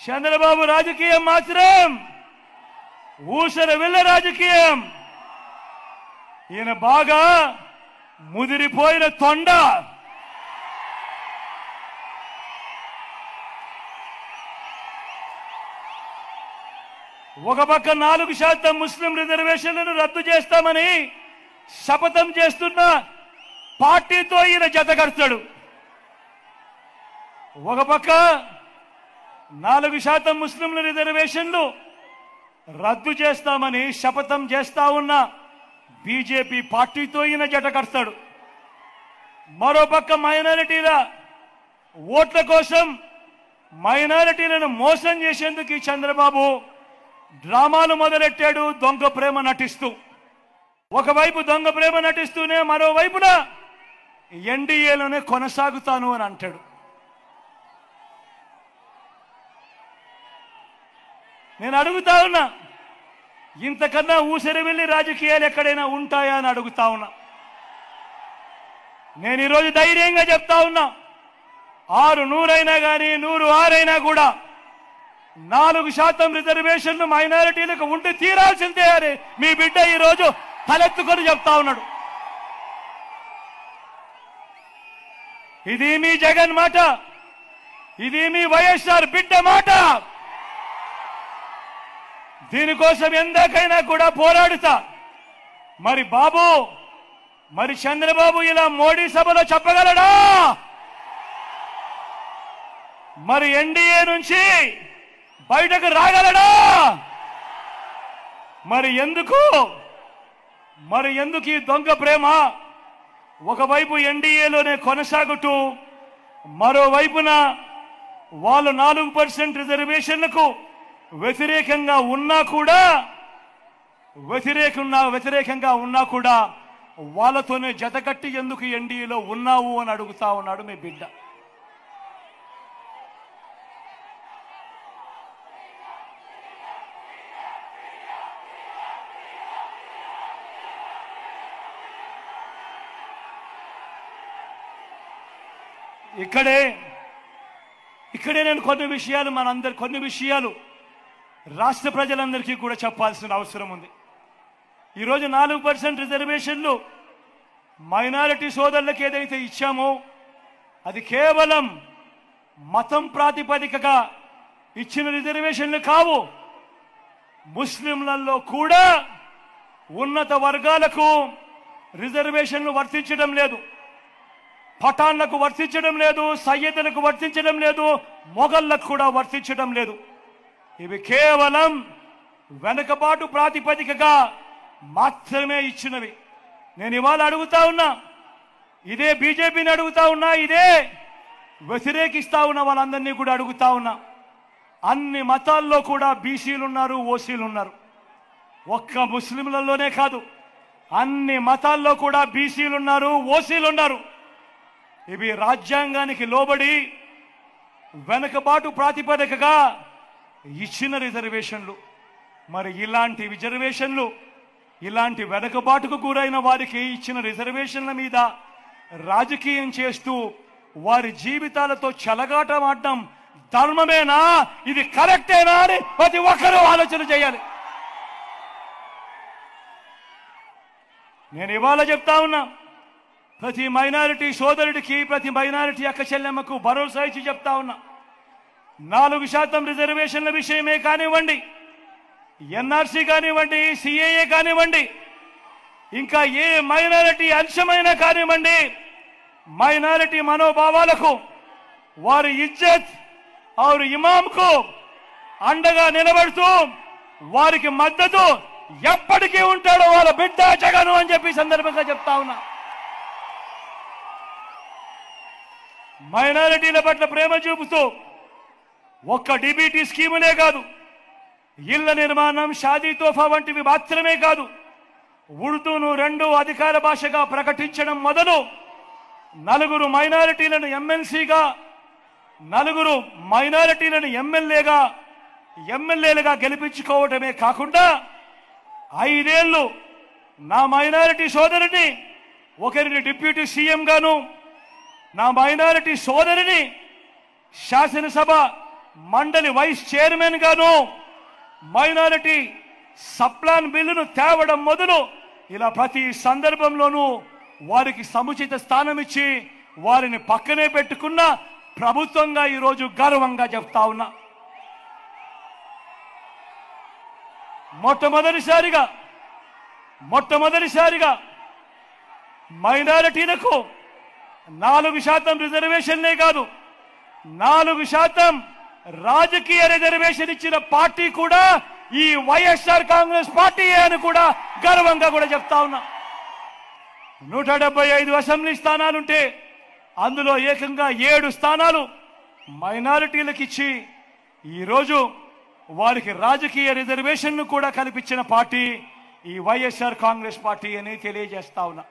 చంద్రబాబు రాజకీయం మాత్రం ఊసర వెళ్ళ రాజకీయం. ఈయన బాగా ముదిరిపోయిన తొండ. ఒక పక్క 4% ముస్లిం రిజర్వేషన్లను రద్దు చేస్తామని శపథం చేస్తున్న పార్టీతో ఈయన జతకడతాడు. ఒక పక్క 4% ముస్లింల రిజర్వేషన్లు రద్దు చేస్తామని శపథం చేస్తా ఉన్న బీజేపీ పార్టీతో ఈయన జతకడతాడు. మరోపక్క మైనారిటీల ఓట్ల కోసం మైనారిటీలను మోసం చేసేందుకు ఈ చంద్రబాబు డ్రామాలు మొదలెట్టాడు. దొంగ ప్రేమ నటిస్తూ, ఒకవైపు దొంగ ప్రేమ నటిస్తూనే మరోవైపున ఎన్డీఏలోనే కొనసాగుతాను అని అంటాడు. నేను అడుగుతా ఉన్నా, ఇంతకన్నా ఊసరి వెళ్ళి రాజకీయాలు ఎక్కడైనా ఉంటాయా అని అడుగుతా ఉన్నా. నేను ఈరోజు ధైర్యంగా చెప్తా ఉన్నా, 600 అయినా కానీ 106 అయినా కూడా 4% రిజర్వేషన్లు మైనారిటీలకు ఉండి తీరాల్సిందే అని మీ బిడ్డ ఈరోజు తలెత్తుకొని చెప్తా ఉన్నాడు. ఇది మీ జగన్ మాట, ఇది మీ వైఎస్ఆర్ బిడ్డ మాట. దీనికోసం ఎందాకైనా కూడా పోరాడుతా. మరి బాబు, మరి చంద్రబాబు ఇలా మోడీ సభలో చెప్పగలడా? మరి ఎన్డీఏ నుంచి బయటకు రాగలడా? మరి ఎందుకు ఈ దొంగ ప్రేమ? ఒకవైపు ఎన్డీఏలోనే కొనసాగుతూ మరోవైపున వాళ్ళు 4% రిజర్వేషన్లకు వ్యతిరేకంగా ఉన్నా కూడా వాళ్ళతోనే జతకట్టి ఎందుకు ఎన్డీఏలో ఉన్నావు అని అడుగుతా ఉన్నాడు మీ బిడ్డ. ఇక్కడే నేను కొన్ని విషయాలు రాష్ట్ర ప్రజలందరికీ కూడా చెప్పాల్సిన అవసరం ఉంది. ఈరోజు 4% రిజర్వేషన్లు మైనారిటీ సోదరులకు ఏదైతే ఇచ్చామో అది కేవలం మతం ప్రాతిపదికగా ఇచ్చిన రిజర్వేషన్లు కావు. ముస్లింలలో కూడా ఉన్నత వర్గాలకు రిజర్వేషన్లు వర్తించడం లేదు. పఠాన్లకు వర్తించడం లేదు, సయ్యదులకు వర్తించడం లేదు, మొఘళ్లకు కూడా వర్తించడం లేదు. ఇవి కేవలం వెనుకబాటు ప్రాతిపదికగా మాత్రమే ఇచ్చినవి. నేను ఇవాళ అడుగుతా ఉన్నా, ఇదే బీజేపీని అడుగుతా ఉన్నా, ఇదే వ్యతిరేకిస్తా ఉన్న వాళ్ళందరినీ కూడా అడుగుతా ఉన్నా. అన్ని మతాల్లో కూడా బీసీలు ఉన్నారు, ఓసీలు ఉన్నారు. ఒక్క ముస్లింలలోనే కాదు, అన్ని మతాల్లో కూడా బీసీలు ఉన్నారు, ఓసీలు ఉన్నారు. ఇవి రాజ్యాంగానికి లోబడి వెనుకబాటు ప్రాతిపదికగా ఇచ్చిన రిజర్వేషన్లు. మరి ఇలాంటి రిజర్వేషన్లు, ఇలాంటి వెనుకబాటుకు గురైన వారికి ఇచ్చిన రిజర్వేషన్ల మీద రాజకీయం చేస్తూ వారి జీవితాలతో చెలగాటమాడడం ధర్మమేనా? ఇది కరెక్టేనా అని ప్రతి ఒక్కరూ ఆలోచన చేయాలి. నేను ఇవాళ చెప్తా ఉన్నా, ప్రతి మైనారిటీ సోదరుడికి, ప్రతి మైనారిటీ అక్క చెల్లెమ్మకు భరోసా ఇచ్చి చెప్తా ఉన్నా, 4% రిజర్వేషన్ల విషయమే కానివ్వండి, ఎన్ఆర్సీ కానివ్వండి, సిఏఏ కానివ్వండి, ఇంకా ఏ మైనారిటీ అంశమైనా కానివ్వండి, మైనారిటీ మనోభావాలకు, వారి ఇజ్జత్ और ఇమాంకు అండగా నిలబడుతూ వారికి మద్దతు ఎప్పటికీ ఉంటాడో వాళ్ళ బిడ్డ జగన్ అని చెప్పి సందర్భంగా చెప్తా ఉన్నా. మైనారిటీల పట్ల ప్రేమ చూపుతూ ఒక్క డీబీటీ స్కీములే కాదు, ఇళ్ల నిర్మాణం, షాదీ తోఫా వంటివి మాత్రమే కాదు, ఉర్దూను 2 అధికార భాషగా ప్రకటించడం మొదలు 4 మైనారిటీలను ఎమ్మెల్సీగా, 4 మైనారిటీలను ఎమ్మెల్యేలుగా గెలిపించుకోవడమే కాకుండా 5 ఏళ్లు నా మైనారిటీ సోదరుని ఒకరిని డిప్యూటీ సీఎం గాను, నా మైనారిటీ సోదరిని శాసనసభ మండలి వైస్ చైర్మన్ గాను మైనారిటీ సప్లాన్ బిల్లును తేవడం మొదలు ఇలా ప్రతి సందర్భంలోనూ వారికి సముచిత స్థానం ఇచ్చి వారిని పక్కనే పెట్టుకున్న ప్రభుత్వంగా ఈరోజు గర్వంగా చెప్తా ఉన్నా. మొట్టమొదటిసారిగా మైనారిటీలకు 4% రిజర్వేషన్లే కాదు 4% రాజకీయ రిజర్వేషన్ ఇచ్చిన పార్టీ కూడా ఈ వైఎస్ఆర్ కాంగ్రెస్ పార్టీ అని కూడా గర్వంగా కూడా చెప్తా ఉన్నా. 175 అసెంబ్లీ స్థానాలుంటే అందులో ఏకంగా 7 స్థానాలు మైనారిటీలకు ఇచ్చి ఈరోజు వారికి రాజకీయ రిజర్వేషన్ కూడా కల్పించిన పార్టీ ఈ వైఎస్ఆర్ కాంగ్రెస్ పార్టీ అని తెలియజేస్తా ఉన్నా.